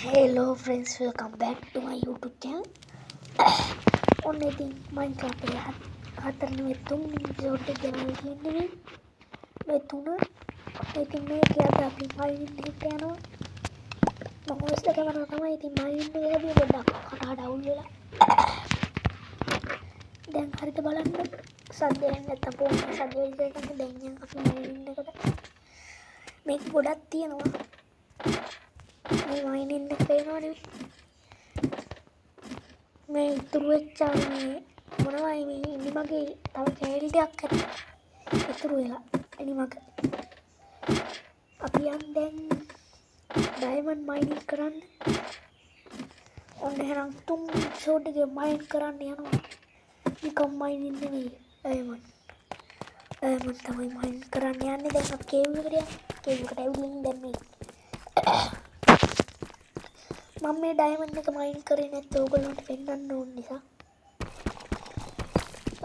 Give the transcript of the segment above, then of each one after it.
Hello friends, welcome back to my YouTube channel. ඔන්න ඉතින් Minecraft එකේ හතරවෙනි තුන්වෙනි එපිසෝඩ් එක ගෙනල්ලා තියෙන්නේ මේ තුන. ඉතින් මේක අද අපි mining එකට යනවා. මම voice එක කරනවා තමයි. ඉතින් mining එකේදී පොඩ්ඩක් කටහඬ අවුල් වෙලා. දැන් හරියට බලන්න සද්ද නැත්තම් පොන් සද්ද වෙයි කියලා දැන් යන අපි mining එකට. මේක ගොඩක් තියෙනවා. මේ mining එක පේනවනේ. මේ ඉතුරු වෙච්ච මේ මොනවයි මේ ඉනිමගේ තව කෑලි ටිකක් ඇති ඉතුරු වෙලා ඉනිමග අපි යන් දැන් ඩයමන්ඩ් මයිනින් කරන්න. ඔන්න එහෙනම් තුන් එපිසෝඩ් එකේ මයින් කරන්න යනවා. නිකම් මයිනින් නෙවෙයි ඩයමන්ඩ් තමයි මයින් කරන්න යන්නේ. දැන් අපි කේව් එකට යනවා. කේව් එකට ඇවිල්ලා දැන් මේ මම මේ ඩයමන්ඩ් එක මයින් කරේ නැත්නම් ඕගොල්ලන්ට පෙන්වන්න ඕන නිසා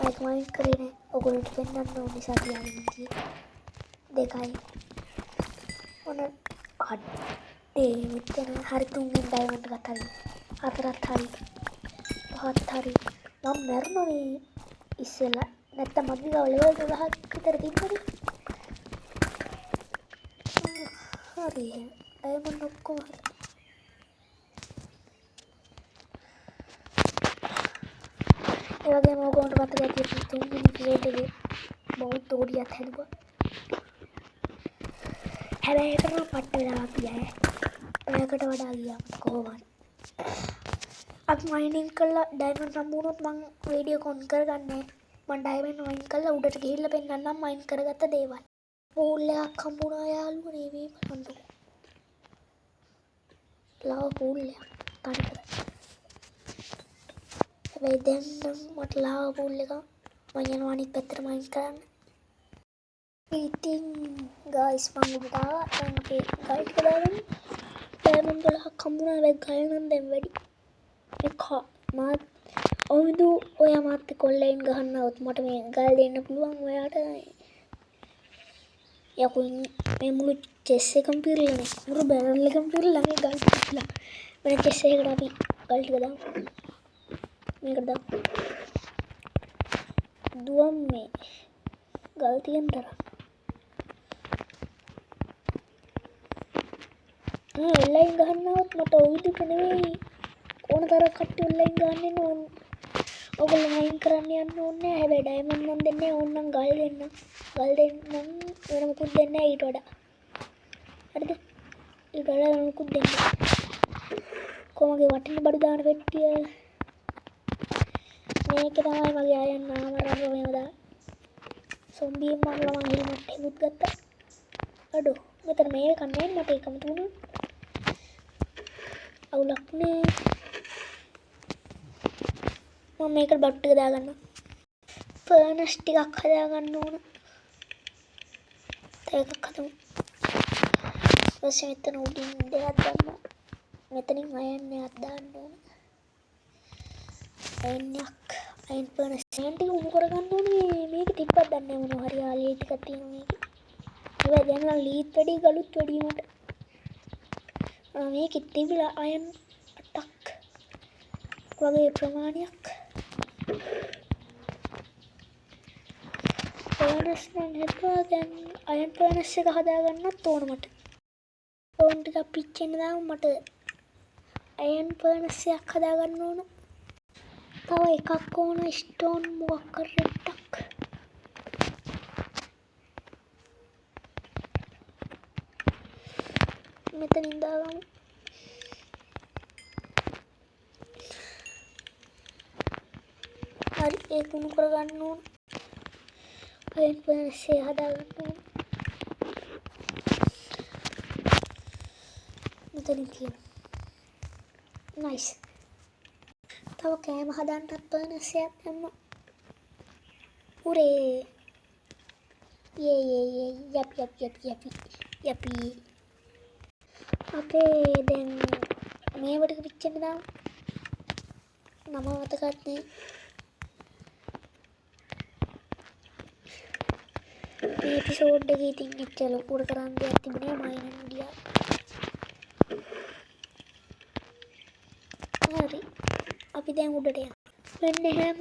මයික් මයින් කරේ නැහැ. ඕගොල්ලන්ට පෙන්වන්න ඕන නිසා කියන්නේ දෙකයි ඔන්න අඩේ මෙතන හරි තුන්වෙනි ඩයමන්ඩ් එකත් හරි හතරත් හරි පහත් හරි මම මැරුණා මේ ඉස්සෙල්ලා නැත්නම් මම ගාව ලෙවල් 12ක් විතර තිබ්බනේ. හරි ඩයමන්ඩ් ඔක්කොම හරි ඒ වගේම ඕගොල්ලන්ට මතක ඇති තුන්වෙනි එපිසෝඩ් එකේ බෞද්ධ ඔඩියක් හැදුවා. හැබැයි ඒක නම් පට්ට වෙලාවක් ගියා. පැයකට වඩා ගියා කොහොමද. අපි මයිනින් කළා ඩයමන්ඩ් සම්පූර්ණත් මම වීඩියෝ කොන් කරගන්නේ. මම ඩයමන්ඩ් මයින් කළා උඩට ගිහිල්ලා පෙන්නන්නම් මයින් කරගත්ත දේවල්. පූල් එකක් හම්බුණා යාළුවනේ මේ බලන්නකො. ලව පූල් එකක් තනිකර. හැබැයි දැන් නම් මට ලාව පූල් එක මම යනවා අනිත් පැත්තට මයින් කරන්න. ඉතින් ගයිස් මම උඩට ආවා. දැන් අපි ගල් ටික දාගමු. ඩයමන්ඩ් 12ක් හම්බුණා. හැබැයි ගල් නම් දැන් වැඩි. මාත් ඔවිදු ඔයා මාත් එක්ක ඔන්ලයින් ගහන්නවොත් මට මේ ගල් දෙන්න පුළුවන් ඔයාට. යකෝ මේ මුළු චෙස් එකම පිරෙන්නේ. මුළු බැරල් එකම පිරෙලා මේ ගල් පිරලා. වෙන චෙස් එකකට අපි ගල් ටික දාමු. මේකට දාමු. දුවම් මේ ගල් තියෙන තරම්. ඔන්ලයින් ගහන්නවොත් මට ඔවිදුට නෙවෙයි ඕන තරම් කට්ටිය ඔන්ලයින් ගහන්න ඉන්න ඕන. ඔයගොල්ලෝ මයින් කරන්න යන්න ඕනේ නැහැ. හැබැයි ඩයමන්ඩ් නම් දෙන්නේ ඕනනම් ගල් දෙන්න. ගල් දෙන්නම් වෙන මොකුත් දෙන්නේ නැහැ ඊට වඩා. හරිද? ඊට වඩා වෙන මොකුත් දෙන්නේ නැහැ. කොහොමගේ වටින බඩු දාන පෙට්ටිය මේක තමයි මගේ අයන් නාමරව මේව දා. සොම්බියෙන් මරලා මම හෙල්මට් එකකුත් ගත්තා. අඩෝ මෙතන මේ කන්නේ මට එකම තුණු. අවුලක් නේ. මම මේකට බට් ටික දාගන්නවා. ෆර්නස් ටිකක් හදාගන්න ඕන. ඒකක් හදමු. ඊපස්සේ මෙතන උඩින් දෙයක් දාන්න. මෙතනින් අයන් එකක් දාන්න ඕන. අයන් ෆර්නස් ටික උණු කරගන්න ඕනේ. මේක තිබ්බත් දන්නේ නැහැ මොනවා හරි ආලිය ටිකක් තියෙනවා මේක. ඒවා දැන් නම් ලීත් වැඩි ගලුත් වැඩි මට. මේකෙත් තිබිලා අයන් 8ක් වගේ ප්‍රමාණයක්. ෆර්නස් නම් හැදුවා. දැන් අයන් ෆර්නස් එක හදාගන්නත් ඕන මට. ඕන් ටිකක් පිච්චෙන්න දාමු. මට අයන් ෆර්නස් එකක් හදාගන්න ඕන. තව එකක් ඕන ස්ටෝන් මොකක් කර රෙට්ටක්. මෙතනින් දාගමු. හරි ඒක උණු කරගන්න ඕන. අයන් ෆර්නස් එක හදාගන්න ඕන. මෙතනින් තියෙනවා. නයිස්. තව කෑම හදන්නත් ෆර්නස් එකක් දැම්මා. උරේ. යේ යපි. අපේ දැන් මේව ටික පිච්චෙන්න දාමු. නම මතකත් නෑ. මේ එපිසෝඩ් එකේ ඉතින් එච්චර ලොකුවට කරන්න දෙයක් තිබුණේ මයින් ගියා. හරි අපි දැන් උඩට යමු. මෙන්න එහෙම